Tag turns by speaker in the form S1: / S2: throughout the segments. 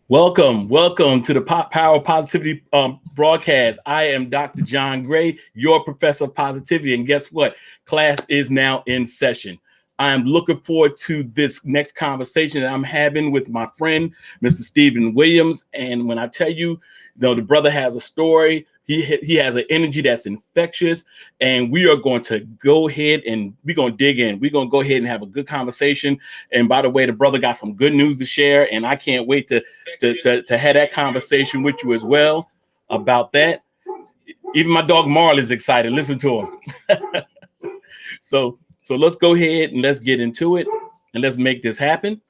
S1: Welcome to the Power Positivity broadcast. I am Dr. John Gray, your professor of positivity. And guess what? Class is now in session. I am looking forward to this next conversation that I'm having with my friend, Mr. Stephen Williams. And when I tell you, the brother has a story. He has an energy that's infectious, and we are going to go ahead and we're going to dig in. We're going to go ahead and have a good conversation. And by the way, the brother got some good news to share, and I can't wait to have that conversation with you as well about that. Even my dog Marley's excited. Listen to him. So let's go ahead and let's get into it and let's make this happen.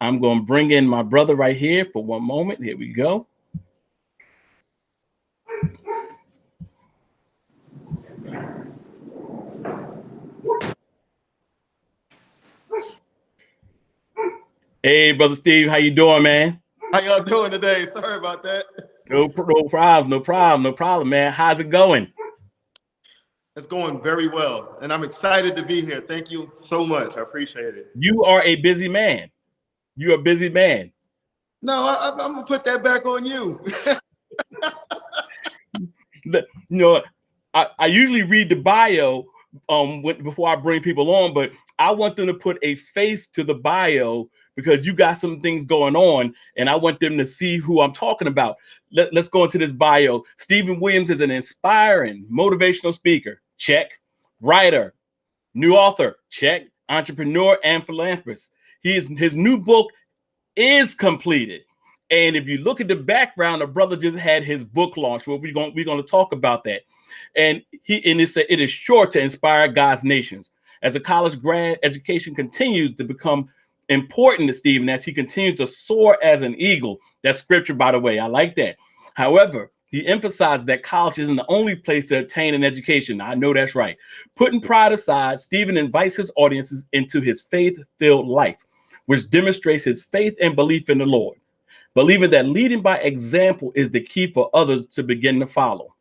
S1: I'm going to bring in my brother right here for one moment. Here we go. Hey, brother Steve, how you doing, man?
S2: How y'all doing today? Sorry about that.
S1: No problem, man. How's it going?
S2: It's going very well, and I'm excited to be here. Thank you so much. I appreciate it.
S1: You are a busy man. You're a busy man.
S2: No, I'm gonna put that back on you.
S1: I usually read the bio before I bring people on, but I want them to put a face to the bio because you got some things going on, and I want them to see who I'm talking about. Let's go into this bio. Stephen Williams is an inspiring, motivational speaker. Check. Writer, new author. Check. Entrepreneur and philanthropist. His new book is completed. And if you look at the background, the brother just had his book launch. Well, we're going to talk about that. And it is sure to inspire God's nations. As a college grad, education continues to become important to Stephen as he continues to soar as an eagle. That's scripture, by the way. I like that. However, he emphasized that college isn't the only place to attain an education. I know that's right. Putting pride aside, Stephen invites his audiences into his faith-filled life, which demonstrates his faith and belief in the Lord, believing that leading by example is the key for others to begin to follow.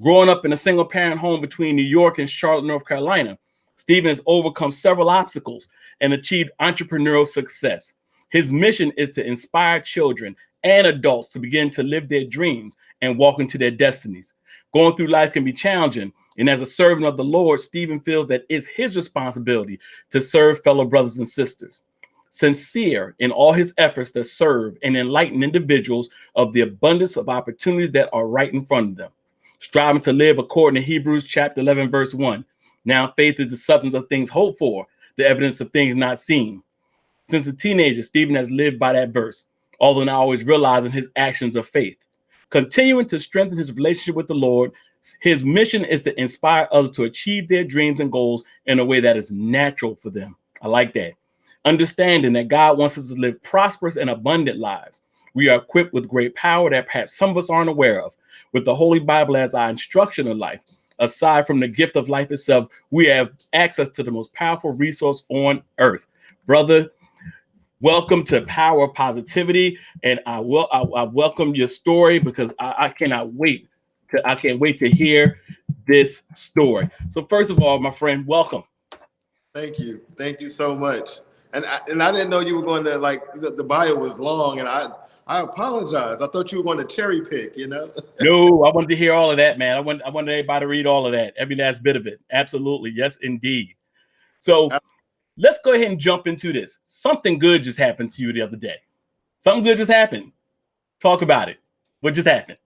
S1: Growing up in a single-parent home between New York and Charlotte, North Carolina, Stephen has overcome several obstacles and achieved entrepreneurial success. His mission is to inspire children and adults to begin to live their dreams and walk into their destinies. Going through life can be challenging, and as a servant of the Lord, Stephen feels that it's his responsibility to serve fellow brothers and sisters. Sincere in all his efforts to serve and enlighten individuals of the abundance of opportunities that are right in front of them. Striving to live according to Hebrews chapter 11, verse 1. Now faith is the substance of things hoped for, the evidence of things not seen. Since a teenager, Stephen has lived by that verse, although not always realizing his actions of faith. Continuing to strengthen his relationship with the Lord, his mission is to inspire others to achieve their dreams and goals in a way that is natural for them. I like that. Understanding that God wants us to live prosperous and abundant lives. We are equipped with great power that perhaps some of us aren't aware of. With the Holy Bible as our instruction of life, aside from the gift of life itself, we have access to the most powerful resource on earth. Brother, welcome to Power of Positivity, and I welcome your story because I can't wait to hear this story. So first of all, my friend, welcome.
S2: Thank you so much. And I didn't know you were going to the bio was long, and I apologize. I thought you were going to cherry pick,
S1: No, I wanted to hear all of that, man. I wanted everybody to read all of that, every last bit of it. Absolutely, yes, indeed. So let's go ahead and jump into this. Something good just happened to you the other day. Something good just happened. Talk about it. What just happened?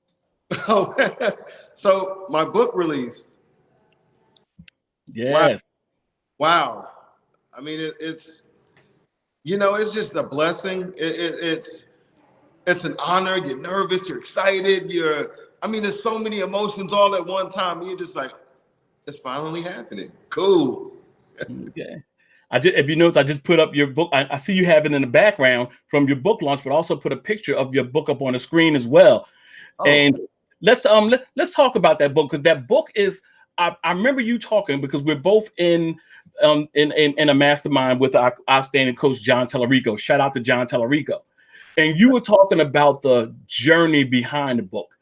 S2: Oh, so my book release.
S1: Yes.
S2: Wow. I mean, it's just a blessing. It's an honor. You're nervous. You're excited. There's so many emotions all at one time. You're just like, it's finally happening. Cool.
S1: Okay. If you notice, I just put up your book. I see you have it in the background from your book launch, but also put a picture of your book up on the screen as well. Oh. And let's talk about that book, because that book is. I remember you talking, because we're both in a mastermind with our outstanding coach John Tellerico. Shout out to John Tellerico. And you were talking about the journey behind the book.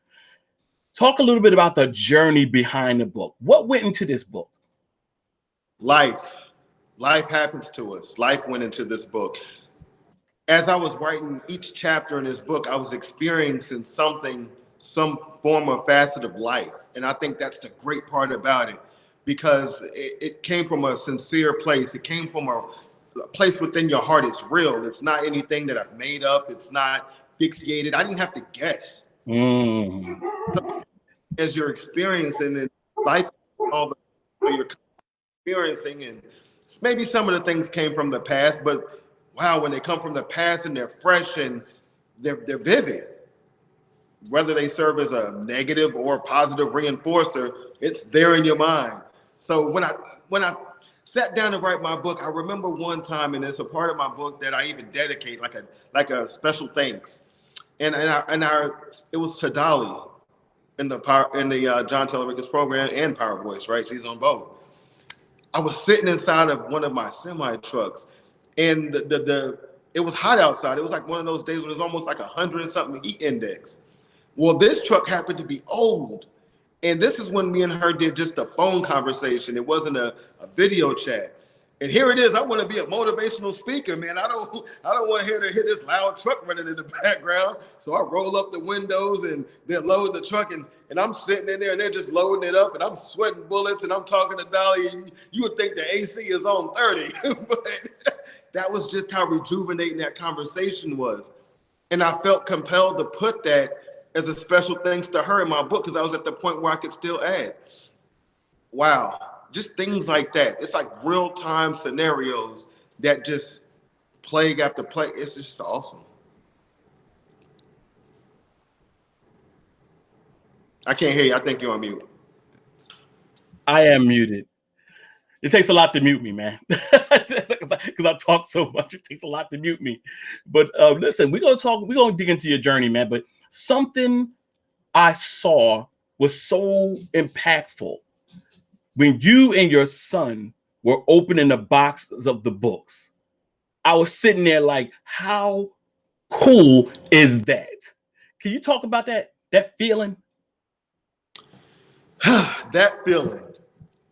S1: Talk a little bit about the journey behind the book. What went into this book?
S2: Life happens to us. Life went into this book. as I was writing each chapter in this book, I was experiencing something, some form or facet of life. And I think that's the great part about it, because it came from a sincere place. It came from a place within your heart. It's real. It's not anything that I've made up. It's not fixated. I didn't have to guess.
S1: Mm.
S2: As you're experiencing in life, all the you're experiencing, and maybe some of the things came from the past, but wow, when they come from the past and they're fresh and they're vivid, whether they serve as a negative or positive reinforcer, it's there in your mind. So when I sat down to write my book, I remember one time, and it's a part of my book that I even dedicate like a special thanks, and it was to Dolly in the John Telleric's program and Power Voice, right? She's on both. I was sitting inside of one of my semi trucks, and it was hot outside. It was like one of those days where it was almost like 100 and something heat index. Well, this truck happened to be old, and this is when me and her did just a phone conversation. It wasn't a video chat. And here it is. I want to be a motivational speaker, man. I don't want to hear this loud truck running in the background. So I roll up the windows and they're loading the truck, and I'm sitting in there and they're just loading it up, and I'm sweating bullets and I'm talking to Dolly. And you would think the AC is on 30, but that was just how rejuvenating that conversation was. And I felt compelled to put that as a special thanks to her in my book, because I was at the point where I could still add. Wow. Just things like that. It's like real-time scenarios that just plague after plague. It's just awesome. I can't hear you. I think you're on mute.
S1: I am muted. It takes a lot to mute me, man, because I talk so much. It takes a lot to mute me. But listen, we're gonna dig into your journey, man. But something I saw was so impactful when you and your son were opening the boxes of the books. I was sitting there like, how cool is that? Can you talk about that feeling?
S2: That feeling.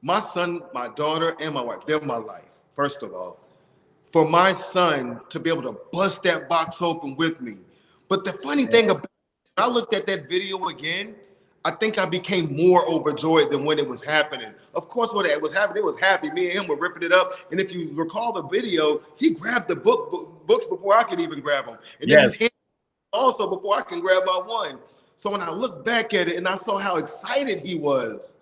S2: My son, my daughter, and my wife, they're my life, first of all. For my son to be able to bust that box open with me. But the funny thing about it, I looked at that video again, I think I became more overjoyed than when it was happening. Of course, when it was happening, it was happy. Me and him were ripping it up. And if you recall the video, he grabbed the books before I could even grab them. And then his hand also before I can grab my one. So when I look back at it and I saw how excited he was,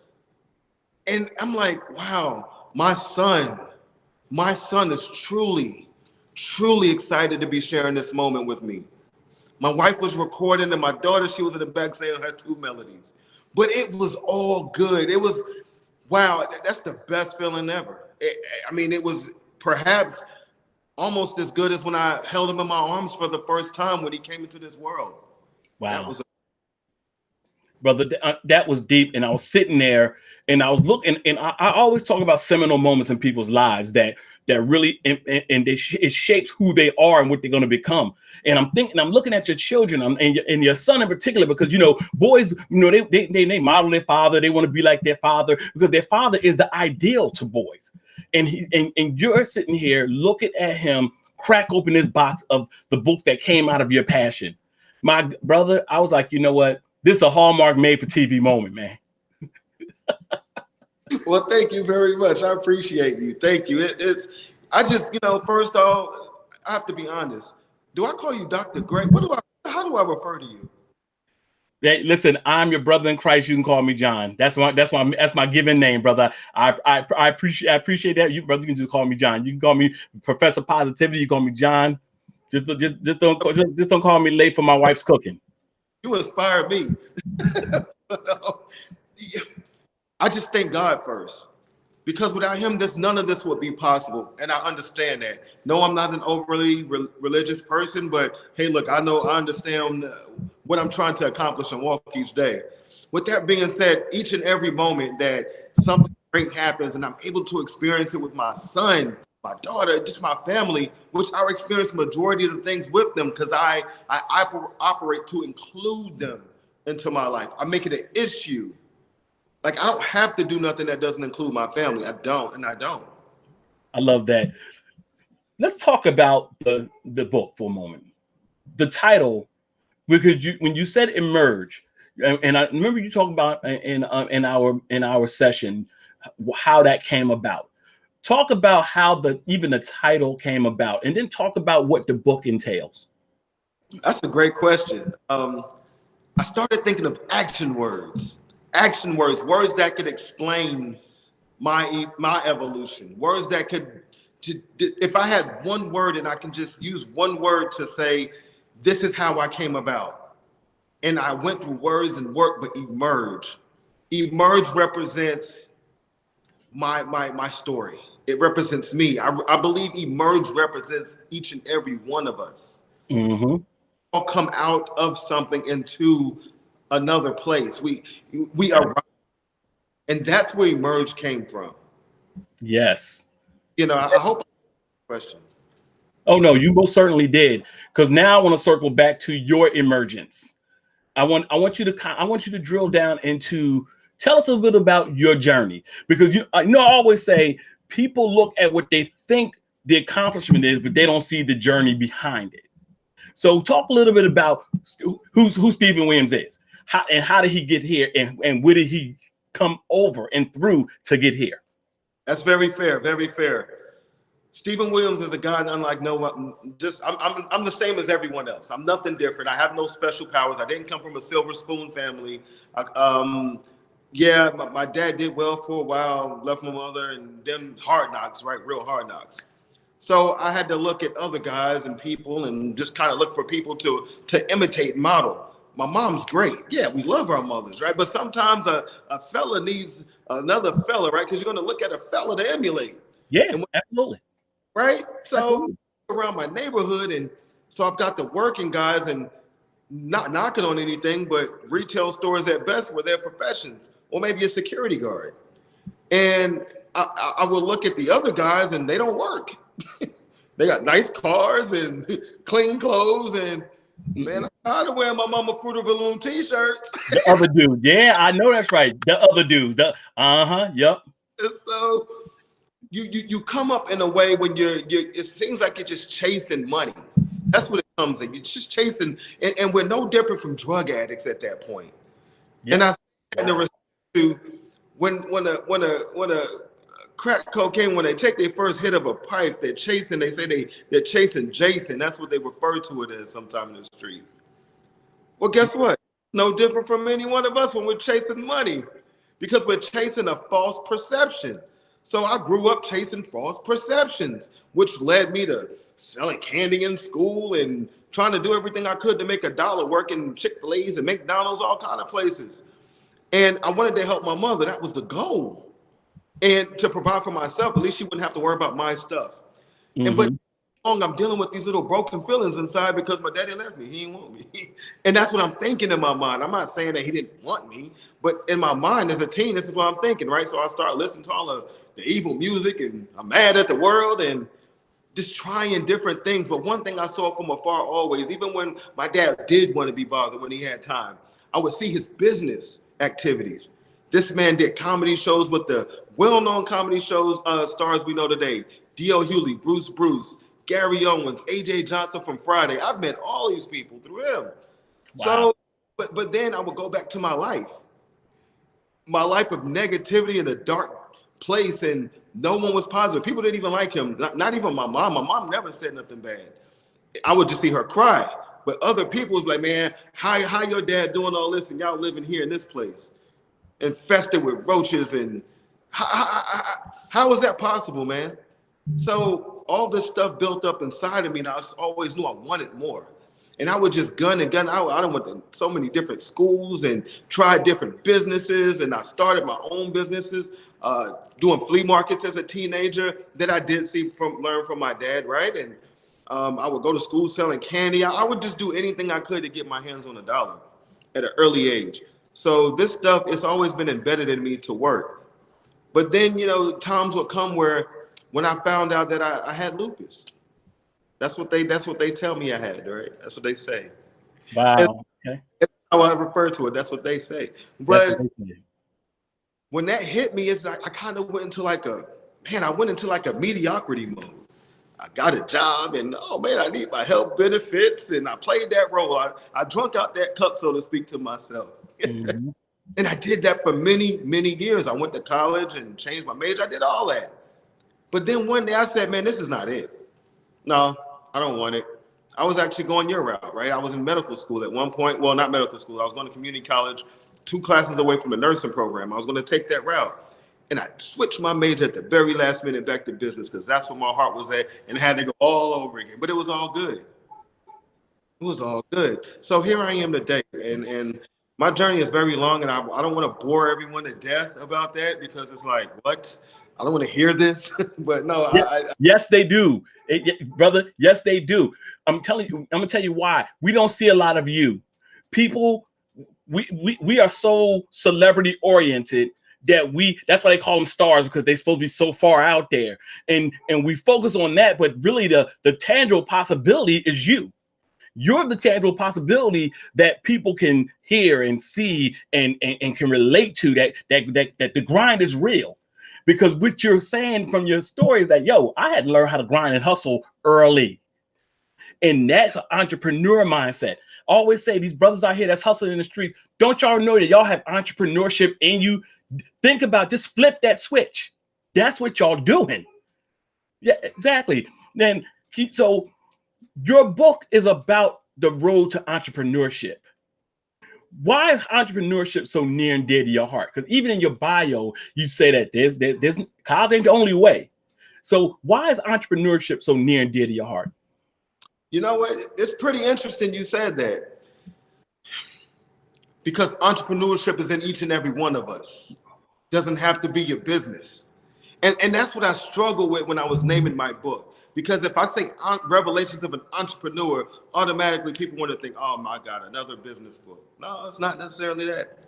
S2: and I'm like, wow, my son is truly, truly excited to be sharing this moment with me. My wife was recording, and my daughter, she was in the back saying her 2 melodies. But it was all good. It was, wow, that's the best feeling ever. It was perhaps almost as good as when I held him in my arms for the first time when he came into this world.
S1: Wow. Brother, that was deep. And I was sitting there and I was looking, and I always talk about seminal moments in people's lives that really, and it shapes who they are and what they're going to become. And I'm looking at your children and your son in particular, because, boys, they model their father. They want to be like their father because their father is the ideal to boys. And you're sitting here looking at him crack open this box of the books that came out of your passion. My brother, I was like, you know what? This is a Hallmark made for TV moment, man.
S2: Well, thank you very much. I appreciate you. Thank you. I just, first off, I have to be honest. Do I call you Dr. Gray? How do I refer to you?
S1: Yeah, listen, I'm your brother in Christ. You can call me John. That's my given name, brother. I appreciate that. You, brother, you can just call me John. You can call me Professor Positivity. You can call me John. Just don't call me late for my wife's cooking.
S2: You inspire me. I just thank God first, because without him, none of this would be possible. And I understand that. No, I'm not an overly religious person, but hey, look, I understand what I'm trying to accomplish and walk each day. With that being said, each and every moment that something great happens and I'm able to experience it with my son, my daughter, just my family, which I experience majority of the things with them because I operate to include them into my life. I make it an issue. Like, I don't have to do nothing that doesn't include my family. I don't.
S1: I love that. let's talk about the book for a moment. The title, because you when you said emerge, and I remember you talking about in our session how that came about. Talk about how even the title came about, and then talk about what the book entails.
S2: That's a great question. I started thinking of action words, words that could explain my evolution, words that could, if I had one word and I can just use one word to say, this is how I came about. And I went through words and work, but emerge. Emerge represents my story. It represents me. I believe emerge represents each and every one of us.
S1: Mm-hmm.
S2: All come out of something into another place. We are, and that's where emerge came from.
S1: Yes.
S2: I hope question.
S1: Oh no, you most certainly did. Because now I want to circle back to your emergence. I want you to drill down into tell us a bit about your journey because I always say people look at what they think the accomplishment is, but they don't see the journey behind it. So talk a little bit about who Stephen Williams is, how did he get here, and where did he come over and through to get here?
S2: That's very fair. Very fair. Stephen Williams is a guy unlike no one. I'm the same as everyone else. I'm nothing different. I have no special powers. I didn't come from a silver spoon family. Yeah, my dad did well for a while, left my mother, and then hard knocks, right? Real hard knocks. So I had to look at other guys and people and just kind of look for people to imitate and model. My mom's great. Yeah, we love our mothers, right? But sometimes a fella needs another fella, right? Because you're going to look at a fella to emulate.
S1: Yeah, absolutely.
S2: Right? So
S1: Absolutely.
S2: around my neighborhood, and so I've got the working guys and not knocking on anything, but retail stores at best were their professions, or maybe a security guard. And I will look at the other guys and they don't work. They got nice cars and clean clothes, and man, I'm tired of wearing my mama Fruit of the Loom t-shirts.
S1: The other dude, yeah, I know that's right. The other dude, yep.
S2: And so you come up in a way when it seems like you're just chasing money. That's what it comes in. You're just chasing, and we're no different from drug addicts at that point. Yep. And I in the respect to when a crack cocaine, when they take their first hit of a pipe, they're chasing. They say they're chasing Jason. That's what they refer to it as sometime in the streets. Well, guess what? No different from any one of us when we're chasing money, because we're chasing a false perception. So I grew up chasing false perceptions, which led me to selling candy in school and trying to do everything I could to make $1 working Chick-fil-A's and McDonald's, all kind of places. And I wanted to help my mother. That was the goal. And to provide for myself, at least she wouldn't have to worry about my stuff. Mm-hmm. And but I'm dealing with these little broken feelings inside because my daddy left me. He didn't want me. And that's what I'm thinking in my mind. I'm not saying that he didn't want me, but in my mind as a teen, this is what I'm thinking, right? So I start listening to all of the evil music, and I'm mad at the world and just trying different things. But one thing I saw from afar always, even when my dad did want to be bothered when he had time, I would see his business activities. This man did comedy shows with the well-known comedy shows stars we know today. D.L. Hewley, Bruce, Gary Owens, A.J. Johnson from Friday. I've met all these people through him. Wow. So, but then I would go back to my life of negativity in a dark place, and no one was positive. People didn't even like him. Not even my mom. My mom never said nothing bad. I would just see her cry. But other people was like, man, how your dad doing all this and y'all living here in this place? Infested with roaches, and how is that possible, man? So all this stuff built up inside of me, and I always knew I wanted more. And I would just gun. I done went to so many different schools and tried different businesses, and I started my own businesses, doing flea markets as a teenager that I did learn from my dad, right? And I would go to school selling candy. I would just do anything I could to get my hands on $1 at an early age. So this stuff, it's always been embedded in me to work. But then, times would come where when I found out that I had lupus. That's what they tell me I had, right? That's what they say.
S1: Wow. Okay.
S2: That's how I refer to it. That's what they say. But when that hit me, it's like I kind of went into like a mediocrity mode. I got a job, and oh man, I need my health benefits, and I played that role. I drunk out that cup, so to speak, to myself.
S1: Mm-hmm.
S2: And I did that for many, many years. I went to college and changed my major. I did all that. But then one day I said, man, this is not it. No, I don't want it. I was actually going your route, right? I was in medical school at one point. Well, not medical school. I was going to community college, 2 classes away from the nursing program. I was going to take that route. And I switched my major at the very last minute back to business because that's where my heart was at, and had to go all over again. But it was all good. It was all good. So here I am today. And my journey is very long, and I don't want to bore everyone to death about that because it's like, what? I don't want to hear this. But no,
S1: yes, they do. Brother, yes, they do. I'm gonna tell you why. We don't see a lot of you. People, we are so celebrity oriented that that's why they call them stars, because they're supposed to be so far out there. And we focus on that, but really the tangible possibility is you. You're the tangible possibility that people can hear and see and can relate to, that the grind is real. Because what you're saying from your story is that, yo, I had to learn how to grind and hustle early. And that's an entrepreneur mindset. I always say, these brothers out here that's hustling in the streets, don't y'all know that y'all have entrepreneurship in you? Think about, just flip that switch. That's what y'all doing. Yeah, exactly. Then, so your book is about the road to entrepreneurship. Why is entrepreneurship so near and dear to your heart? Because even in your bio, you say that there's college ain't the only way. So why is entrepreneurship so near and dear to your heart?
S2: You know what? It's pretty interesting you said that. Because entrepreneurship is in each and every one of us. Doesn't have to be your business. And that's what I struggled with when I was naming my book. Because if I say Revelations of an Entrepreneur, automatically people want to think, oh my God, another business book. No, it's not necessarily that.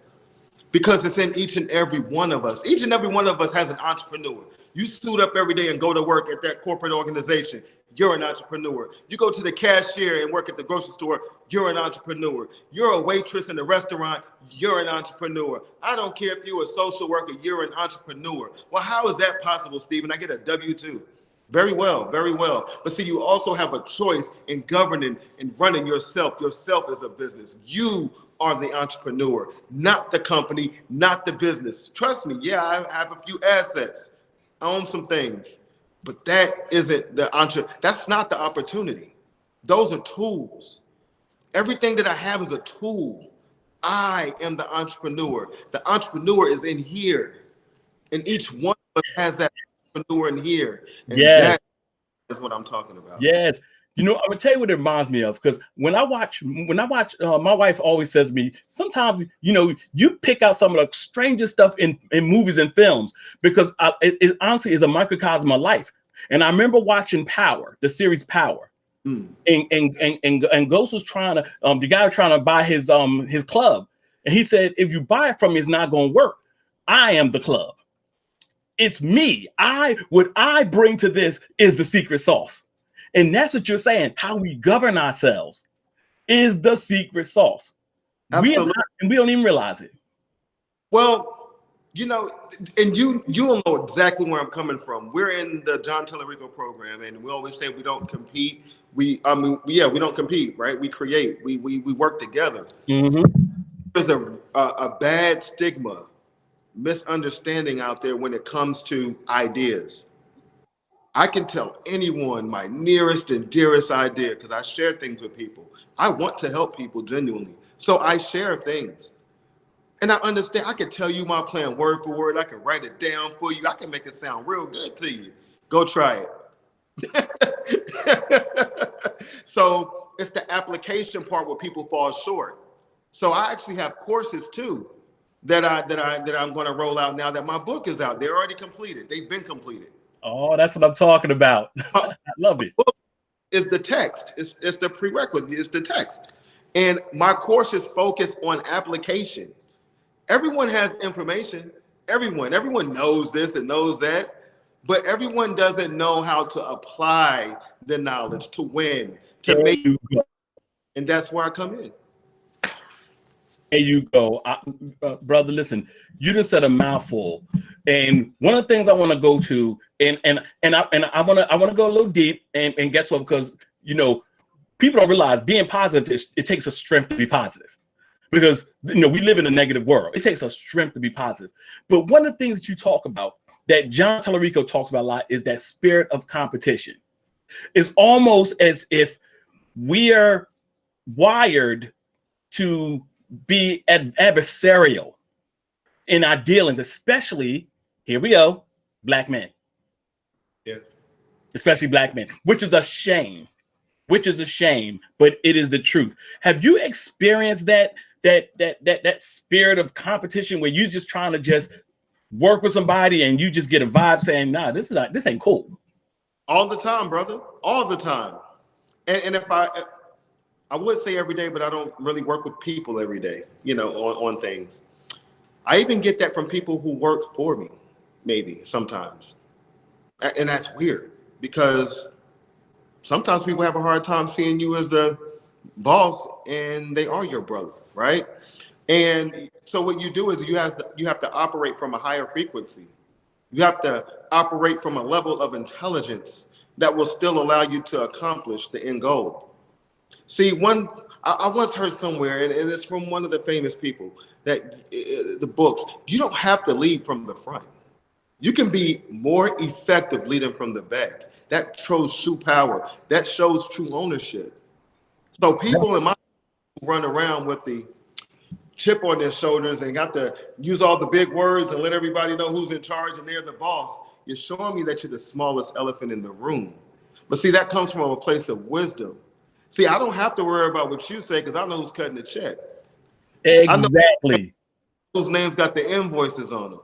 S2: Because it's in each and every one of us. Each and every one of us has an entrepreneur. You suit up every day and go to work at that corporate organization, you're an entrepreneur. You go to the cashier and work at the grocery store, you're an entrepreneur. You're a waitress in a restaurant, you're an entrepreneur. I don't care if you're a social worker, you're an entrepreneur. Well, how is that possible, Stephen? I get a W-2. Very well, very well. But see, you also have a choice in governing and running yourself. Yourself is a business. You are the entrepreneur, not the company, not the business. Trust me, yeah, I have a few assets. I own some things, but that isn't that's not the opportunity. Those are tools. Everything that I have is a tool. I am the entrepreneur. The entrepreneur is in here, and each one of us has that entrepreneur in here. And
S1: yes,
S2: that is what I'm talking about.
S1: Yes. You know, I'm gonna tell you what it reminds me of, because when I watch, my wife always says to me, sometimes, you know, you pick out some of the strangest stuff in movies and films, because it honestly is a microcosm of life. And I remember watching Power, the series Power, and Ghost was trying to, the guy was trying to buy his club, and he said, if you buy it from me, it's not gonna work. I am the club. It's me. What I bring to this is the secret sauce. And that's what you're saying. How we govern ourselves is the secret sauce.
S2: Absolutely.
S1: We don't even realize it.
S2: Well, you know, and you'll know exactly where I'm coming from. We're in the John Tellerico program, and we always say we don't compete. We don't compete, right? We create. We work together.
S1: Mm-hmm.
S2: There's a bad stigma, misunderstanding out there when it comes to ideas. I can tell anyone my nearest and dearest idea because I share things with people. I want to help people genuinely. So I share things. And I understand, I can tell you my plan word for word. I can write it down for you. I can make it sound real good to you. Go try it. So it's the application part where people fall short. So I actually have courses too that I'm going to roll out now that my book is out. They're already completed. They've been completed.
S1: Oh, that's what I'm talking about. I love it.
S2: It's the text. It's the prerequisite. It's the text. And my course is focused on application. Everyone has information. Everyone knows this and knows that, but everyone doesn't know how to apply the knowledge to win, to make. And that's where I come in.
S1: There you go. Brother, listen, you just said a mouthful. And one of the things I want to go to I want to go a little deep, and guess what? Because people don't realize being positive it takes a strength to be positive. Because we live in a negative world. It takes a strength to be positive. But one of the things that you talk about, that John Tallarico talks about a lot, is that spirit of competition. It's almost as if we are wired to be adversarial in our dealings, especially, here we go, Black men.
S2: Yeah.
S1: Especially Black men, which is a shame. But it is the truth. Have you experienced that spirit of competition where you're just trying to just work with somebody and you just get a vibe saying, nah, this ain't cool?
S2: All the time, brother. All the time. And if I would say every day, but I don't really work with people every day, on things. I even get that from people who work for me, maybe sometimes. And that's weird because sometimes people have a hard time seeing you as the boss and they are your brother, right? And so what you do is you have to operate from a higher frequency. You have to operate from a level of intelligence that will still allow you to accomplish the end goal. See, I once heard somewhere, and it's from one of the famous people, that the books, you don't have to lead from the front. You can be more effective leading from the back. That shows true power. That shows true ownership. So people in my run around with the chip on their shoulders and got to use all the big words and let everybody know who's in charge and they're the boss. You're showing me that you're the smallest elephant in the room. But see, that comes from a place of wisdom. See, I don't have to worry about what you say because I know who's cutting the check.
S1: Exactly.
S2: I know whose names got the invoices on them.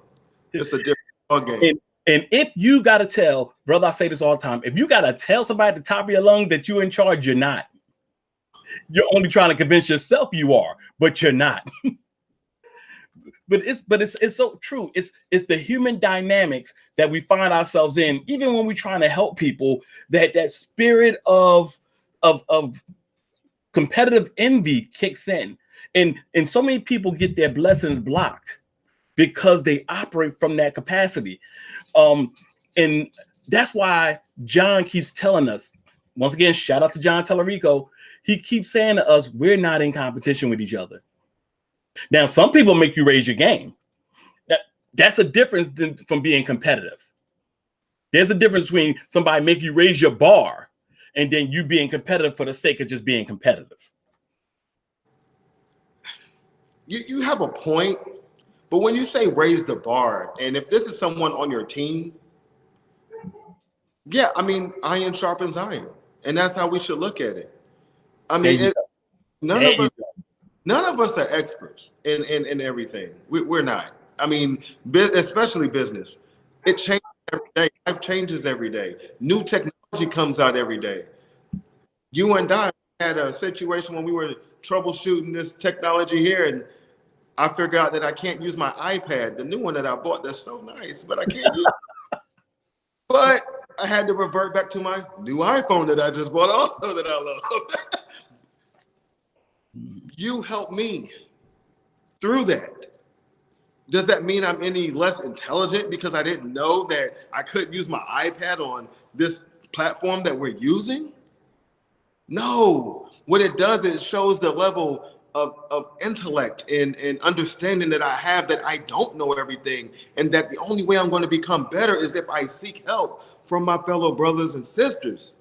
S2: It's a different game.
S1: And if you got to tell, brother, I say this all the time, if you got to tell somebody at the top of your lungs that you're in charge, you're not. You're only trying to convince yourself you are, but you're not. But it's so true. It's the human dynamics that we find ourselves in, even when we're trying to help people, that spirit of competitive envy kicks in. And so many people get their blessings blocked because they operate from that capacity. And that's why John keeps telling us, once again, shout out to John Tallarico, he keeps saying to us, we're not in competition with each other. Now, some people make you raise your game. That's a difference from being competitive. There's a difference between somebody make you raise your bar and then you being competitive for the sake of just being competitive.
S2: You have a point, but when you say raise the bar, and if this is someone on your team, yeah, I mean, iron sharpens iron, and that's how we should look at it. I mean, none of us are experts in everything. We're not. I mean, especially business. It changes every day. Life changes every day. New technology comes out every day. You and I had a situation when we were troubleshooting this technology here, and I figured out that I can't use my iPad, the new one that I bought. That's so nice, but I can't use it. But I had to revert back to my new iPhone that I just bought also that I love. You helped me through that. Does that mean I'm any less intelligent because I didn't know that I couldn't use my iPad on this platform that we're using? No. What it does is it shows the level of intellect and understanding that I have, that I don't know everything, and that the only way I'm going to become better is if I seek help from my fellow brothers and sisters.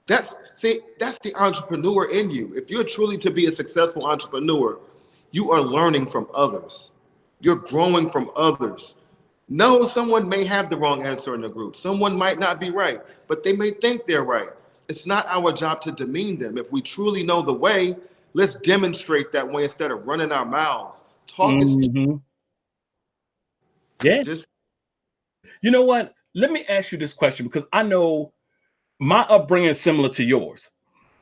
S2: That's the entrepreneur in you. If you're truly to be a successful entrepreneur, you are learning from others. You're growing from others. No, someone may have the wrong answer in the group. Someone might not be right, but they may think they're right. It's not our job to demean them. If we truly know the way, let's demonstrate that way instead of running our mouths.
S1: Yeah. You know what? Let me ask you this question, because I know my upbringing is similar to yours.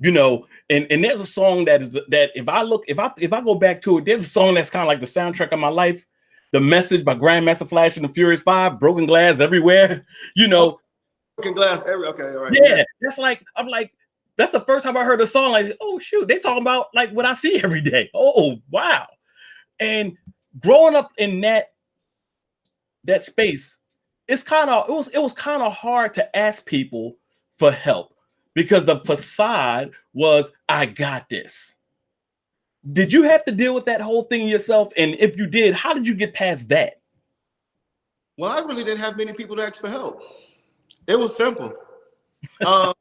S1: And there's a song that if I go back to it, there's a song that's kind of like the soundtrack of my life. The Message by Grandmaster Flash and the Furious Five, Broken Glass Everywhere.
S2: Broken glass everywhere. Okay, all right.
S1: Yeah, I'm like, that's the first time I heard a song like, oh shoot, they talking about like what I see every day. Oh wow. And growing up in that space, it was kind of hard to ask people for help because the facade was, I got this. Did you have to deal with that whole thing yourself? And if you did, how did you get past that?
S2: Well, I really didn't have many people to ask for help. It was simple. Um,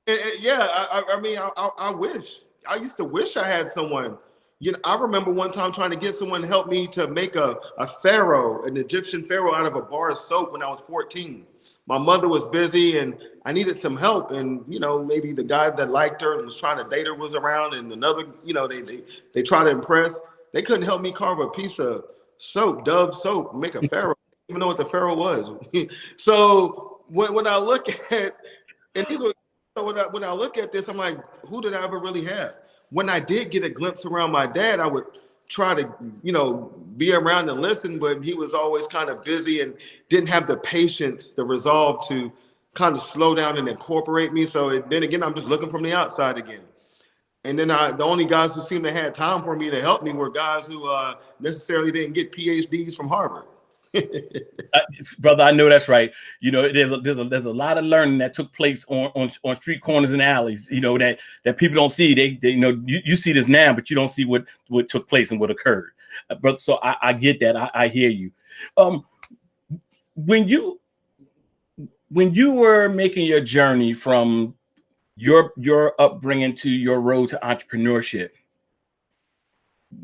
S2: yeah, I mean, I wish. I used to wish I had someone. You know, I remember one time trying to get someone to help me to make a pharaoh, an Egyptian pharaoh, out of a bar of soap when I was 14. My mother was busy and I needed some help. And, you know, maybe the guy that liked her and was trying to date her was around, and another, you know, they try to impress. They couldn't help me carve a piece of soap, Dove soap, make a pharaoh. I didn't even know what the pharaoh was. So when I look at, and these were, so when I look at this, I'm like, who did I ever really have? When I did get a glimpse around my dad, I would try to, you know, be around and listen, but he was always kind of busy and didn't have the patience, the resolve to kind of slow down and incorporate me. So then again, I'm just looking from the outside again. And then the only guys who seemed to have time for me to help me were guys who necessarily didn't get PhDs from Harvard.
S1: Brother, I know that's right. You know, there's a lot of learning that took place on street corners and alleys. You know that people don't see. They you know you see this now, but you don't see what took place and what occurred. But so I get that. I hear you. When you were making your journey from your upbringing to your road to entrepreneurship,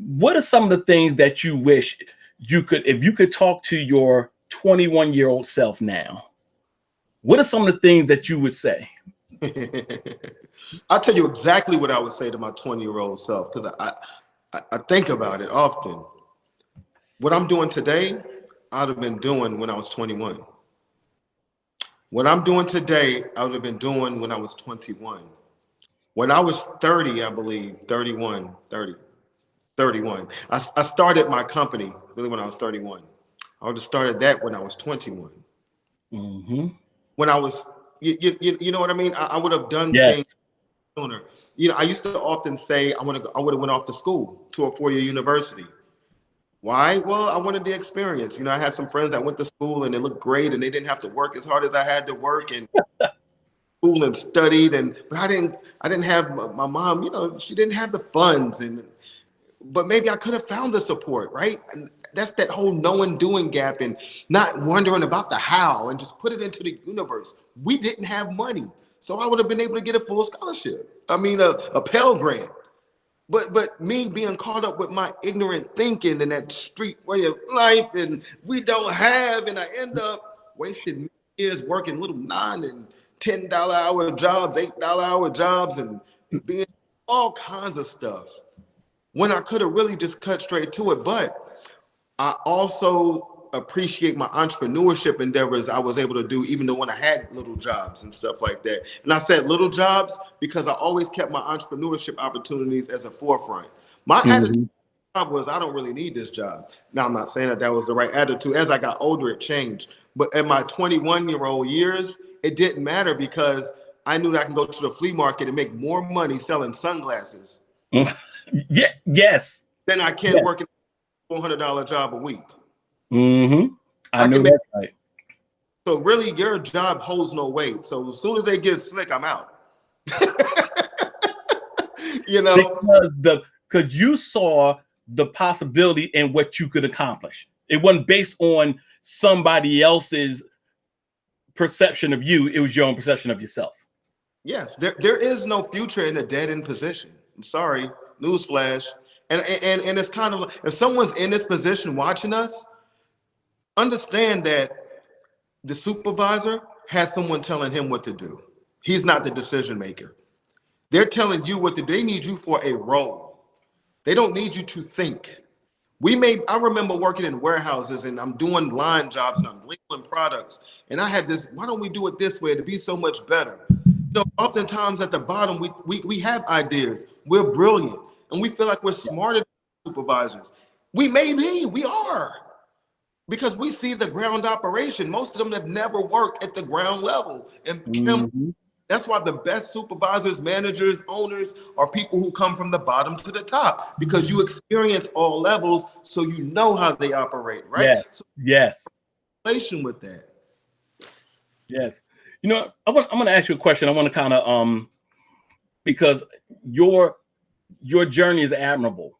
S1: what are some of the things that you wish you could, if you could talk to your 21-year-old self now, what are some of the things that you would say?
S2: I'll tell you exactly what I would say to my 20-year-old self, because I think about it often. What I'm doing today, I'd have been doing when I was 21. What I'm doing today, I would have been doing when I was 21. When I was 30, I believe, 31. I started my company really when I was 31. I would have started that when I was 21.
S1: Mm-hmm.
S2: When I was, you know what I mean? I would have done
S1: Yes.
S2: things sooner. You know, I used to often say I would have went off to school, to a 4-year university. Why? Well, I wanted the experience. You know, I had some friends that went to school and they looked great and they didn't have to work as hard as I had to work, and school and studied. And but I didn't have my mom. You know, she didn't have the funds, but maybe I could have found the support, right? And that's that whole knowing doing gap and not wondering about the how and just put it into the universe. We didn't have money, so I would have been able to get a full scholarship. I mean, a Pell Grant. But me being caught up with my ignorant thinking and that street way of life, and we don't have, and I end up wasting years working little $9 and $10 hour jobs, $8 hour jobs, and being all kinds of stuff when I could have really just cut straight to it. But I also appreciate my entrepreneurship endeavors I was able to do, even though when I had little jobs and stuff like that. And I said little jobs because I always kept my entrepreneurship opportunities as a forefront. My attitude was, I don't really need this job. Now, I'm not saying that was the right attitude. As I got older, it changed. But in my 21-year-old years, it didn't matter because I knew that I can go to the flea market and make more money selling sunglasses.
S1: Yeah. Yes.
S2: Than I can working a $400 job a week.
S1: Mm-hmm. I know that's right.
S2: So really, your job holds no weight. So as soon as they get slick, I'm out. You know,
S1: because you saw the possibility in what you could accomplish. It wasn't based on somebody else's perception of you. It was your own perception of yourself.
S2: Yes, there is no future in a dead end position. I'm sorry, newsflash. And it's kind of like, if someone's in this position watching us, understand that the supervisor has someone telling him what to do. He's not the decision maker. They're telling you what they need you for a role. They don't need you to think. I remember working in warehouses and I'm doing line jobs and I'm labeling products. And I had this, why don't we do it this way to be so much better? You know, oftentimes at the bottom, we have ideas. We're brilliant. And we feel like we're smarter than supervisors. We are. Because we see the ground operation. Most of them have never worked at the ground level. And that's why the best supervisors, managers, owners are people who come from the bottom to the top, because you experience all levels, so you know how they operate, right?
S1: Yes.
S2: So, relation with that.
S1: Yes. You know, I'm going to ask you a question. I want to kind of because your journey is admirable,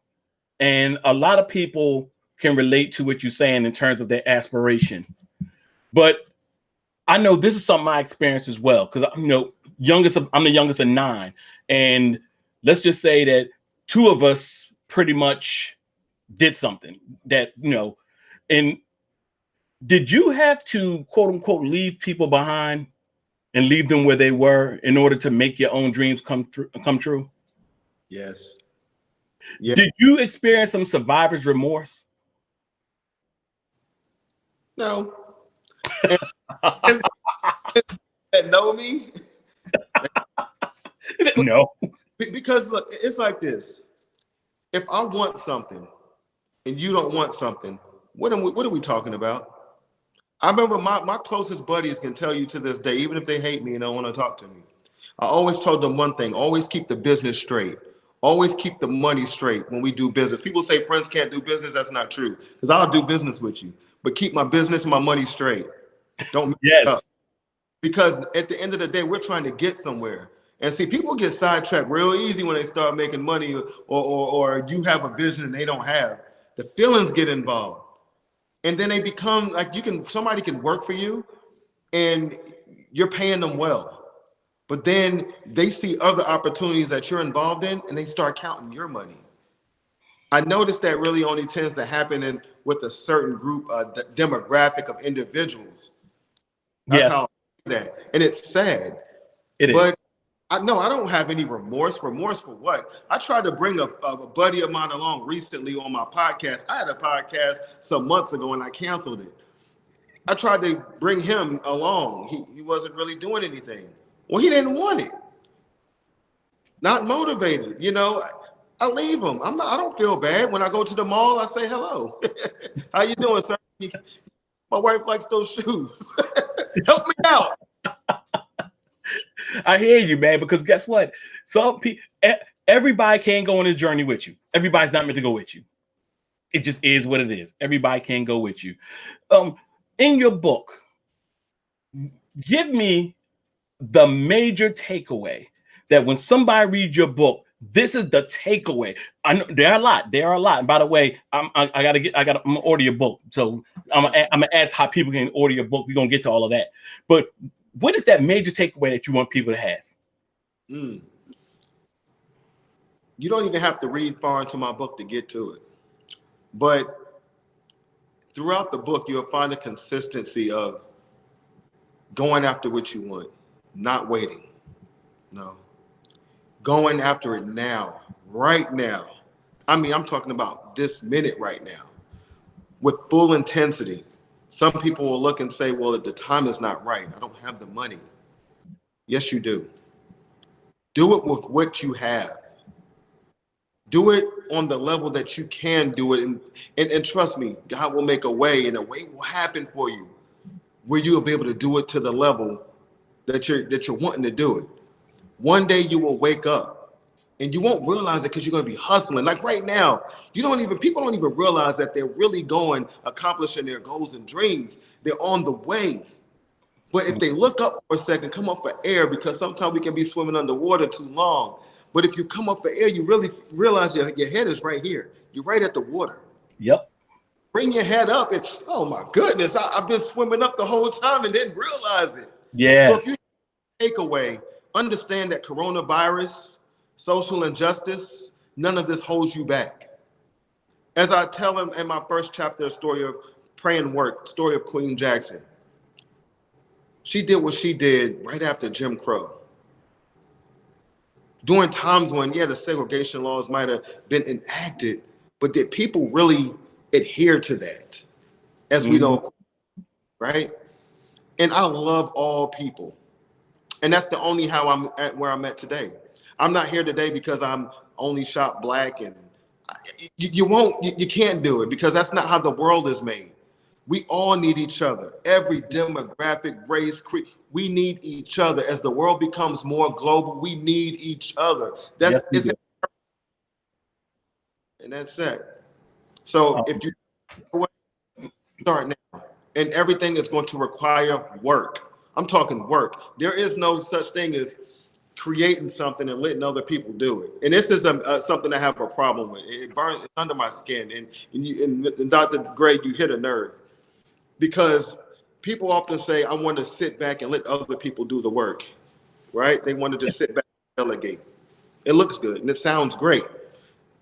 S1: and a lot of people can relate to what you're saying in terms of their aspiration. But I know this is something I experienced as well because I'm the youngest of nine, and let's just say that two of us pretty much did something that and did you have to quote unquote leave people behind and leave them where they were in order to make your own dreams come true?
S2: Yes. Yeah.
S1: Did you experience some survivor's remorse?
S2: No. And, and that know me,
S1: No.
S2: because look, it's like this. If I want something and you don't want something, what are we talking about? I remember my closest buddies can tell you to this day, even if they hate me and don't want to talk to me. I always told them one thing: always keep the business straight. Always keep the money straight when we do business. People say friends can't do business. That's not true. Because I'll do business with you, but keep my business and my money straight. Don't mess it up.
S1: Yes.
S2: Because at the end of the day, we're trying to get somewhere. And see, people get sidetracked real easy when they start making money, or you have a vision and they don't have. The feelings get involved. And then they become like somebody can work for you and you're paying them well. But then they see other opportunities that you're involved in and they start counting your money. I noticed that really only tends to happen with a certain group, demographic of individuals. That's
S1: Yes,
S2: how I see that. And it's sad.
S1: it is.
S2: But I don't have any remorse. Remorse for what? I tried to bring a buddy of mine along recently on my podcast. I had a podcast some months ago and I canceled it. I tried to bring him along. He wasn't really doing anything. Well, he didn't want it. Not motivated. I leave him. I don't feel bad. When I go to the mall, I say hello. How you doing, sir? My wife likes those shoes. Help me out.
S1: I hear you, man, because guess what? Some people, everybody can't go on this journey with you. Everybody's not meant to go with you. It just is what it is. Everybody can't go with you. In your book, give me the major takeaway that when somebody reads your book, this is the takeaway. I know there are a lot. There are a lot. And by the way, I'm gonna order your book. So I'm gonna ask how people can order your book. We're gonna get to all of that. But what is that major takeaway that you want people to have?
S2: You don't even have to read far into my book to get to it. But throughout the book, you'll find a consistency of going after what you want, not waiting. No. Going after it now, right now. I mean, I'm talking about this minute right now with full intensity. Some people will look and say, well, the time is not right. I don't have the money. Yes, you do. Do it with what you have. Do it on the level that you can do it. And trust me, God will make a way, and a way will happen for you where you'll be able to do it to the level that you're wanting to do it. One day you will wake up and you won't realize it because you're going to be hustling. Like right now, people don't even realize that they're really accomplishing their goals and dreams. They're on the way. But if they look up for a second, come up for air, because sometimes we can be swimming underwater too long. But if you come up for air, you really realize your head is right here. You're right at the water.
S1: Yep.
S2: Bring your head up and, oh my goodness, I've been swimming up the whole time and didn't realize it.
S1: Yes.
S2: So if you take away, understand that coronavirus, social injustice, none of this holds you back. As I tell him in my first chapter, story of praying work, story of Queen Jackson. She did what she did right after Jim Crow. During times when, the segregation laws might have been enacted, but did people really adhere to that? As we know, right? And I love all people. And that's the only how I'm at where I'm at today. I'm not here today because I'm only shot black, and you can't do it because that's not how the world is made. We all need each other. Every demographic, race, creed, we need each other. As the world becomes more global, we need each other.
S1: Yes, we do.
S2: And that's it. So if you start now, and everything is going to require work. I'm talking work. There is no such thing as creating something and letting other people do it. And this is something I have a problem with. It burns, it's under my skin. And Dr. Gray, you hit a nerve, because people often say, I want to sit back and let other people do the work, right? They want to just sit back and delegate. It looks good and it sounds great.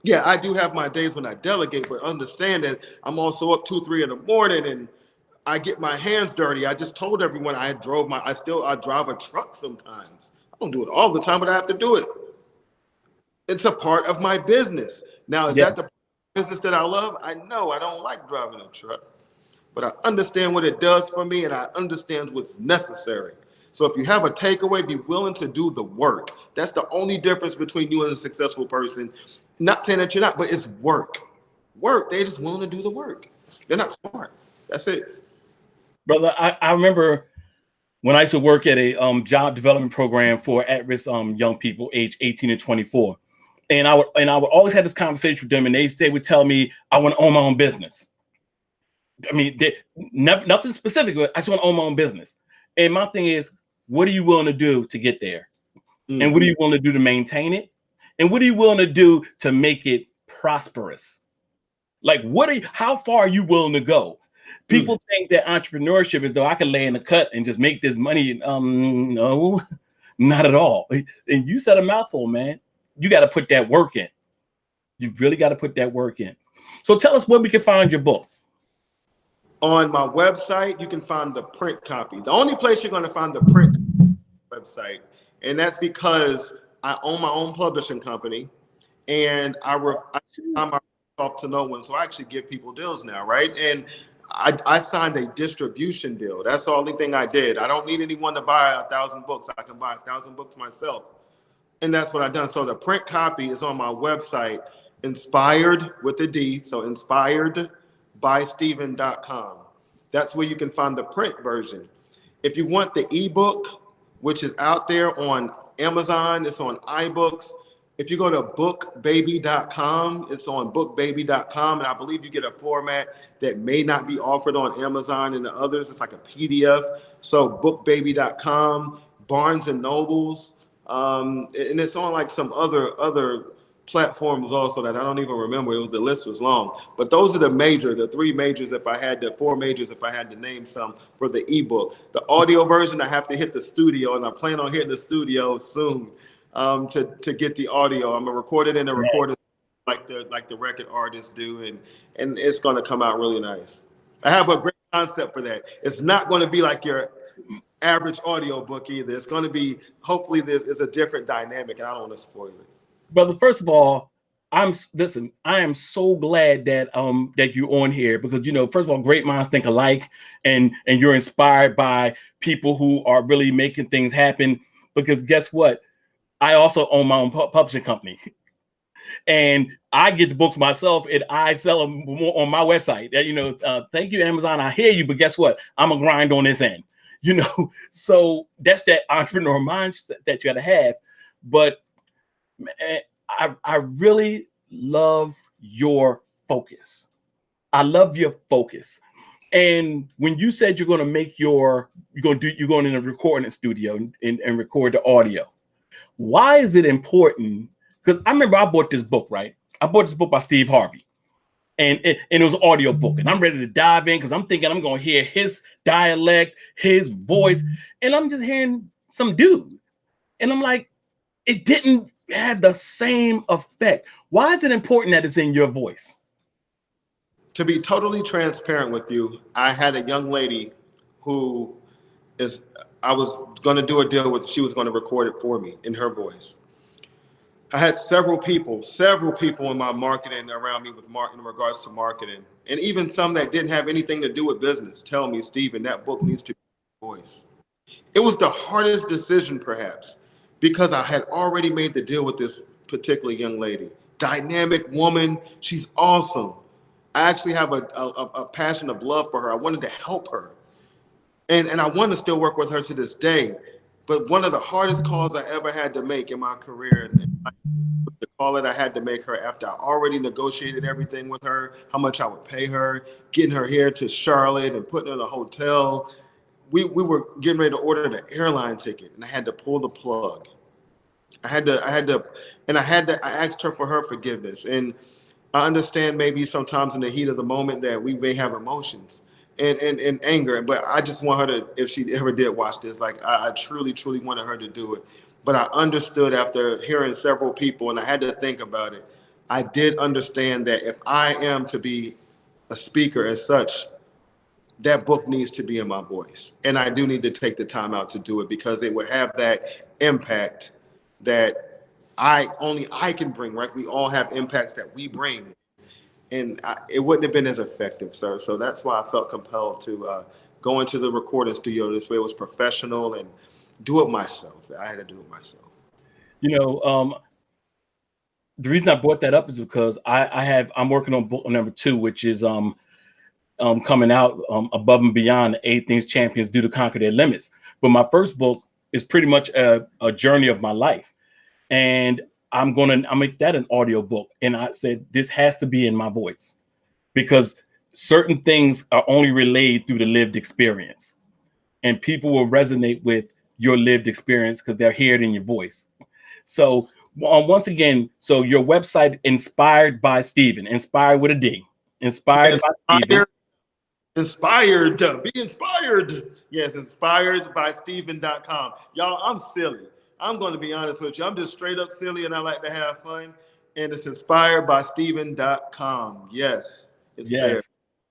S2: Yeah, I do have my days when I delegate, but understand that I'm also up 2, 3 in the morning and I get my hands dirty. I just told everyone I drive a truck sometimes. I don't do it all the time, but I have to do it. It's a part of my business. Now, is
S1: Yeah.
S2: that the business that I love? I know I don't like driving a truck, but I understand what it does for me and I understand what's necessary. So if you have a takeaway, be willing to do the work. That's the only difference between you and a successful person. Not saying that you're not, but it's work. Work. They're just willing to do the work. They're not smart. That's it.
S1: Brother, I remember when I used to work at a job development program for at-risk young people aged 18 to 24. And I would always have this conversation with them, and they would tell me, I want to own my own business. I mean, nothing specific, but I just want to own my own business. And my thing is, what are you willing to do to get there? And what are you willing to do to maintain it? And what are you willing to do to make it prosperous? Like, how far are you willing to go? People think that entrepreneurship is though I can lay in the cut and just make this money. No, not at all. And you said a mouthful, man. You got to put that work in. You really got to put that work in. So tell us where we can find your book.
S2: On my website, you can find the print copy. The only place you're going to find the print website, and that's because I own my own publishing company, and I sign myself to no one, so I actually give people deals now, right? And I signed a distribution deal. That's the only thing I did. I don't need anyone to buy 1,000 books. I can buy 1,000 books myself, and that's what I've done. So the print copy is on my website, inspired with a D, so inspiredbystephen.com. That's where you can find the print version. If you want the ebook, which is out there on Amazon, it's on iBooks. If you go to bookbaby.com, it's on bookbaby.com, and I believe you get a format that may not be offered on Amazon and the others. It's like a PDF. So bookbaby.com, Barnes and Nobles, and it's on like some other platforms also that I don't even remember. The list was long, but those are the 3 majors. If I had the 4 majors, if I had to name some for the ebook. The audio version, I have to hit the studio, and I plan on hitting the studio soon to get the audio. I'm gonna record it in a recorder like the record artists do, and it's gonna come out really nice. I have a great concept for that. It's not going to be like your average audio book either. It's going to be, hopefully this is a different dynamic, and I don't want to spoil it.
S1: Brother, first of all, I am so glad that that you're on here, because first of all, great minds think alike, and you're inspired by people who are really making things happen. Because guess what? I also own my own publishing company, and I get the books myself, and I sell them on my website. Thank you, Amazon. I hear you, but guess what? I'm a grind on this end. So that's that entrepreneur mindset that you got to have. But I really love your focus. I love your focus. And when you said you're going in a recording studio and record the audio, why is it important? Because I remember I bought this book, right? I bought this book by Steve Harvey, and it was an audio book, and I'm ready to dive in because I'm thinking I'm going to hear his dialect, his voice, and I'm just hearing some dude, and I'm like, it didn't have the same effect. Why is it important that it's in your voice?
S2: To be totally transparent with you, I had a young lady who I was going to do a deal with. She was going to record it for me in her voice. I had several people in my marketing around me in regards to marketing, and even some that didn't have anything to do with business tell me, Stephen, that book needs to be in your voice. It was the hardest decision, perhaps, because I had already made the deal with this particular young lady. Dynamic woman. She's awesome. I actually have a passion of love for her. I wanted to help her. And I want to still work with her to this day. But one of the hardest calls I ever had to make in my career, the call that I had to make her after I already negotiated everything with her, how much I would pay her, getting her here to Charlotte and putting her in a hotel, we were getting ready to order the airline ticket, and I had to pull the plug. I asked her for her forgiveness. And I understand maybe sometimes in the heat of the moment that we may have emotions and anger, but I just want her to, if she ever did watch this, like I truly, truly wanted her to do it. But I understood after hearing several people, and I had to think about it. I did understand that if I am to be a speaker as such, that book needs to be in my voice. And I do need to take the time out to do it because it will have that impact that I can bring, right? We all have impacts that we bring. And it wouldn't have been as effective, sir. So that's why I felt compelled to go into the recording studio this way. It was professional and do it myself. I had to do it myself.
S1: You know, the reason I brought that up is because I'm working on book number 2, which is coming out, Above and Beyond, the 8 Things Champions Do to Conquer Their Limits. But my first book is pretty much a journey of my life. And I'll make that an audio book. And I said, this has to be in my voice because certain things are only relayed through the lived experience. And people will resonate with your lived experience because they'll hear it in your voice. So once again, so your website, Inspired by Stephen, inspired with a D, Inspired by Stephen.
S2: Inspired, be inspired. Yes, inspiredbystephen.com. Y'all, I'm silly. I'm going to be honest with you. I'm just straight up silly and I like to have fun. And it's inspiredbystephen.com. Yes, it's there.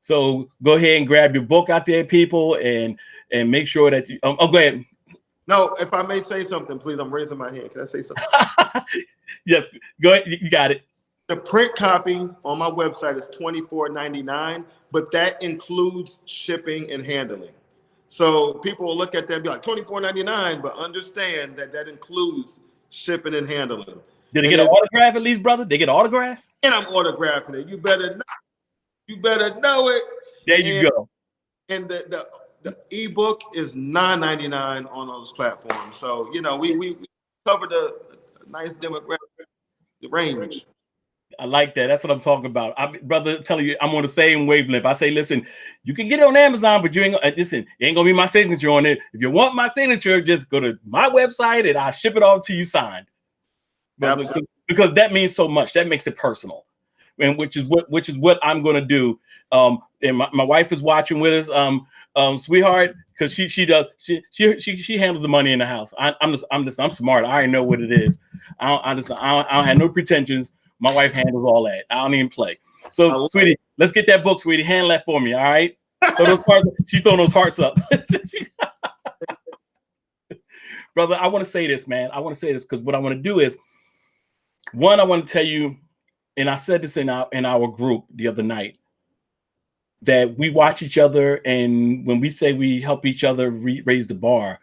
S1: So go ahead and grab your book out there, people, and make sure that you, go ahead.
S2: No, if I may say something, please. I'm raising my hand. Can I say something?
S1: Yes, go ahead. You got it.
S2: The print copy on my website is $24.99, but that includes shipping and handling. So people will look at that and be like, $24.99, but understand that that includes shipping and handling.
S1: Did they get an autograph at least, brother? They get an autograph?
S2: And I'm autographing it. You better know it.
S1: There you go.
S2: And the ebook is $9.99 on those platforms. So, you know, we covered a nice demographic range.
S1: I like that. That's what I'm talking about. Brother, telling you, I'm on the same wavelength. I say, listen, you can get it on Amazon, but you ain't gonna listen. It ain't gonna be my signature on it. If you want my signature, just go to my website and I'll ship it off to you signed. Because that means so much. That makes it personal, and which is what I'm gonna do. And my wife is watching with us, sweetheart, because she handles the money in the house. I'm smart. I already know what it is. I don't have no pretensions. My wife handles all that. I don't even play. So, sweetie, let's get that book, sweetie. Handle that for me, all right? She's throwing those hearts up. Brother, I want to say this, man. I want to say this because what I want to do is, one, I want to tell you, and I said this in our group the other night, that we watch each other, and when we say we help each other raise the bar,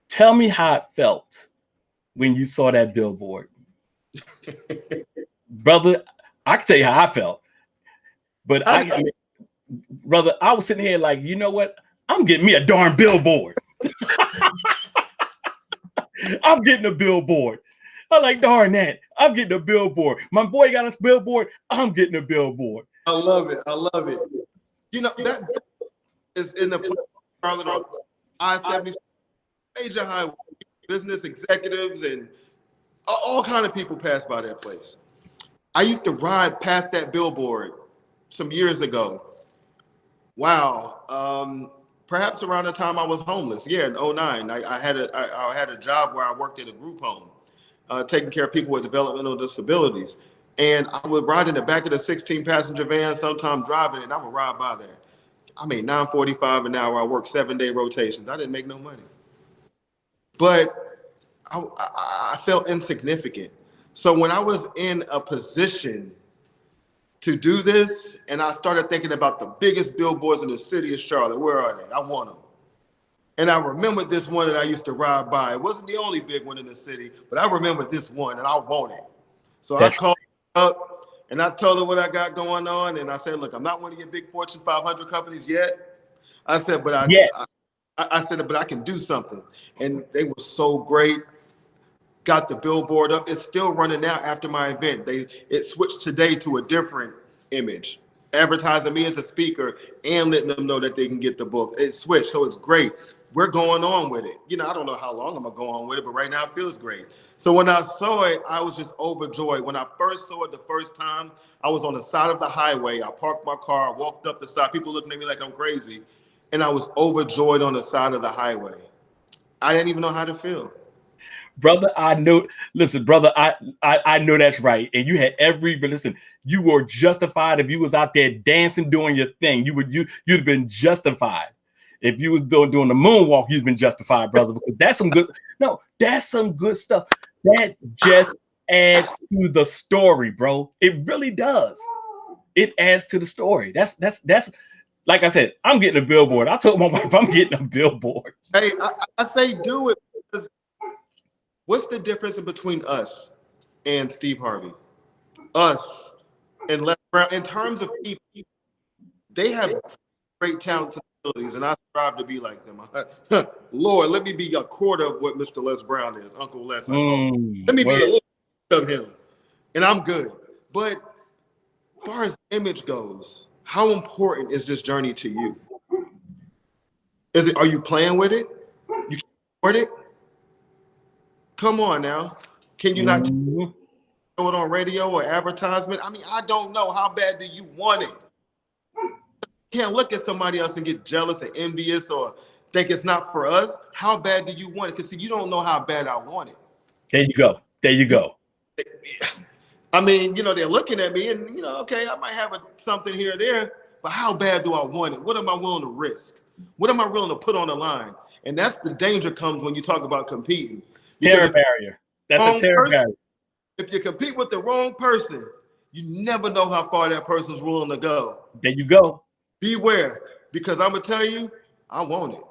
S1: tell me how it felt when you saw that billboard. Brother, I can tell you how I felt, but brother, I was sitting here like, you know what? I'm getting me a darn billboard. I'm getting a billboard. I'm like, darn that. I'm getting a billboard. My boy got us billboard. I'm getting a billboard.
S2: I love it. I love it. You know, that is in the Charlotte on I-70 major highway, business executives and all kind of people pass by that place. I used to ride past that billboard some years ago. Wow. Perhaps around the time I was homeless. Yeah, in 2009. I had a job where I worked at a group home, taking care of people with developmental disabilities. And I would ride in the back of the 16-passenger van, sometimes driving it, and I would ride by there. I made $9.45 an hour. I worked 7-day rotations. I didn't make no money. But I felt insignificant. So when I was in a position to do this, and I started thinking about the biggest billboards in the city of Charlotte, where are they? I want them. And I remembered this one that I used to ride by. It wasn't the only big one in the city, but I remember this one, and I want it. So I called her up, and I told her what I got going on, and I said, look, I'm not one of your big Fortune 500 companies yet. I said, but I said, but I can do something. And they were so great. Got the billboard up. It's still running now after my event. It switched today to a different image. advertising me as a speaker and letting them know that they can get the book. It switched, so it's great. We're going on with it. You know, I don't know how long I'm gonna go on with it, but right now it feels great. So when I saw it, I was just overjoyed. When I first saw it the first time, I was on the side of the highway. I parked my car, walked up the side. People looking at me like I'm crazy, and I was overjoyed on the side of the highway. I didn't even know how to feel.
S1: Brother, I know. Listen, brother, I know that's right. And you had but listen, you were justified if you was out there dancing, doing your thing. You'd have been justified. If you was doing the moonwalk, you'd been justified, brother. Because that's some good. No, that's some good stuff. That just adds to the story, bro. It really does. It adds to the story. That's like I said, I'm getting a billboard. I told my wife I'm getting a billboard.
S2: Hey, I say do it because what's the difference between us and Steve Harvey? Us and Les Brown, in terms of people, they have great talents and abilities, and I strive to be like them. Lord, let me be a quarter of what Mr. Les Brown is, Uncle Les. I call him. Let me be a little of him, and I'm good. But as far as image goes, how important is this journey to you? Is it? Are you playing with it? You can afford it? Come on now. Can you not show it on radio or advertisement? I mean, I don't know. How bad do you want it? You can't look at somebody else and get jealous and envious or think it's not for us. How bad do you want it? Because see, you don't know how bad I want it.
S1: There you go. There you go.
S2: I mean, you know, they're looking at me and, you know, okay, I might have something here or there, but how bad do I want it? What am I willing to risk? What am I willing to put on the line? And that's the danger comes when you talk about competing.
S1: Terror barrier. That's a terror barrier.
S2: If you compete with the wrong person, you never know how far that person's willing to go.
S1: There you go.
S2: Beware, because I'm gonna tell you, I want it.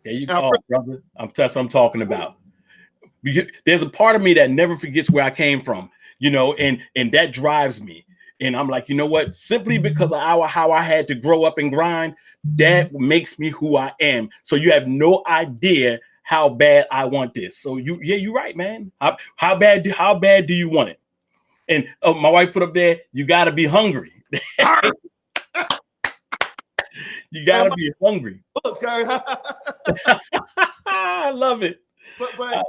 S1: There you go, brother. That's what I'm talking about. There's a part of me that never forgets where I came from, you know, and that drives me. And I'm like, you know what? Simply because of how I had to grow up and grind, that makes me who I am. So you have no idea how bad I want this. So you're right, man. How bad do you want it? And my wife put up there, you got to be hungry. You got to be hungry.
S2: Okay.
S1: I love it.
S2: But I want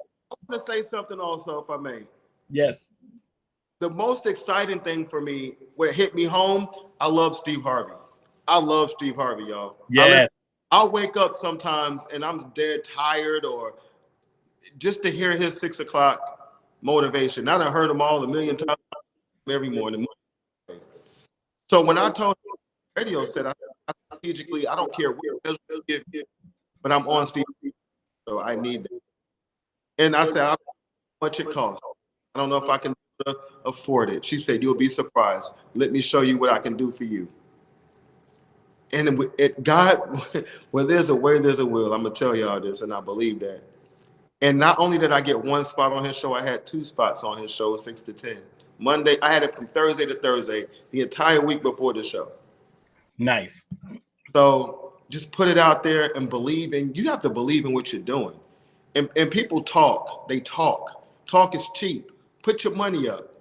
S2: to say something also, if I may.
S1: Yes.
S2: The most exciting thing for me, what hit me home, I love Steve Harvey. I love Steve Harvey, y'all.
S1: Yes.
S2: I'll wake up sometimes and I'm dead tired, or just to hear his 6 o'clock motivation. I done heard him all a million times every morning. So when I told him radio said, I strategically, I don't care where, but I'm on Steve, so I need that. And I said, how much it costs. I don't know if I can afford it. She said, you'll be surprised. Let me show you what I can do for you. And God, where there's a way, there's a will. I'm going to tell y'all this, and I believe that. And not only did I get one spot on his show, I had 2 spots on his show, 6 to 10. Monday, I had it from Thursday to Thursday, the entire week before the show.
S1: Nice.
S2: So just put it out there and believe, and you have to believe in what you're doing. And people talk. They talk. Talk is cheap. Put your money up.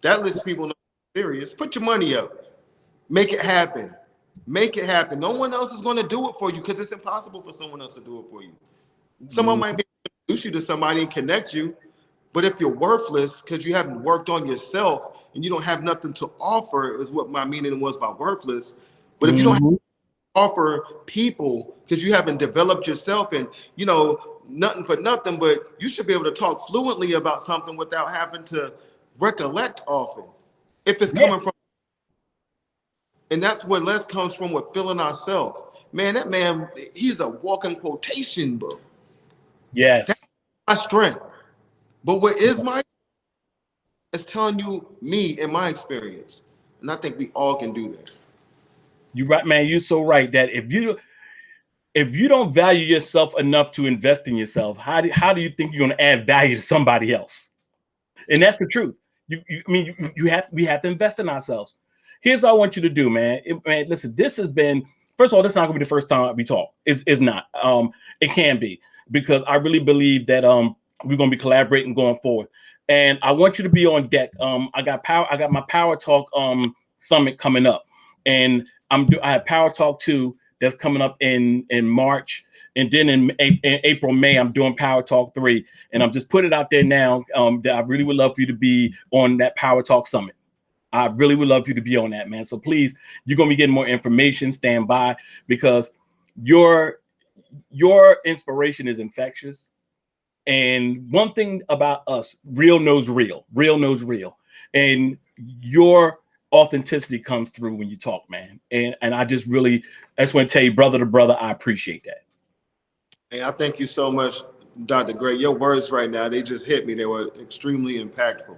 S2: That lets people know you're serious. Put your money up. Make it happen. Make it happen. No one else is going to do it for you because it's impossible for someone else to do it for you. Someone might be able to introduce you to somebody and connect you, but if you're worthless because you haven't worked on yourself and you don't have nothing to offer, is what my meaning was by worthless. But if you don't have to offer people because you haven't developed yourself, and you know, nothing for nothing, but you should be able to talk fluently about something without having to recollect often. If it's coming from, and that's where Les comes from with feeling ourselves. Man, that man, he's a walking quotation book.
S1: Yes.
S2: That's my strength. But what is my, it's telling you me and my experience. And I think we all can do that.
S1: You're right, man. You're so right that if you don't value yourself enough to invest in yourself, how do you think you're going to add value to somebody else? And that's the truth. We have to invest in ourselves. Here's what I want you to do, man. Man, listen, this has been, first of all, this is not going to be the first time we talk. It's not. It can be, because I really believe that we're going to be collaborating going forward. And I want you to be on deck. I got my Power Talk summit coming up. and I have Power Talk 2 that's coming up in March. And then in April, May, I'm doing Power Talk 3. And I'm just putting it out there now that I really would love for you to be on that Power Talk Summit. I really would love for you to be on that, man. So please, you're going to be getting more information. Stand by, because your inspiration is infectious. And one thing about us, real knows real. Real knows real. And your authenticity comes through when you talk, man. And I just really, I just want to tell you, brother to brother, I appreciate that.
S2: Hey, I thank you so much, Dr. Gray. Your words right now, they just hit me. They were extremely impactful.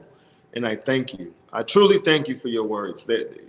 S2: And I thank you. I truly thank you for your words. That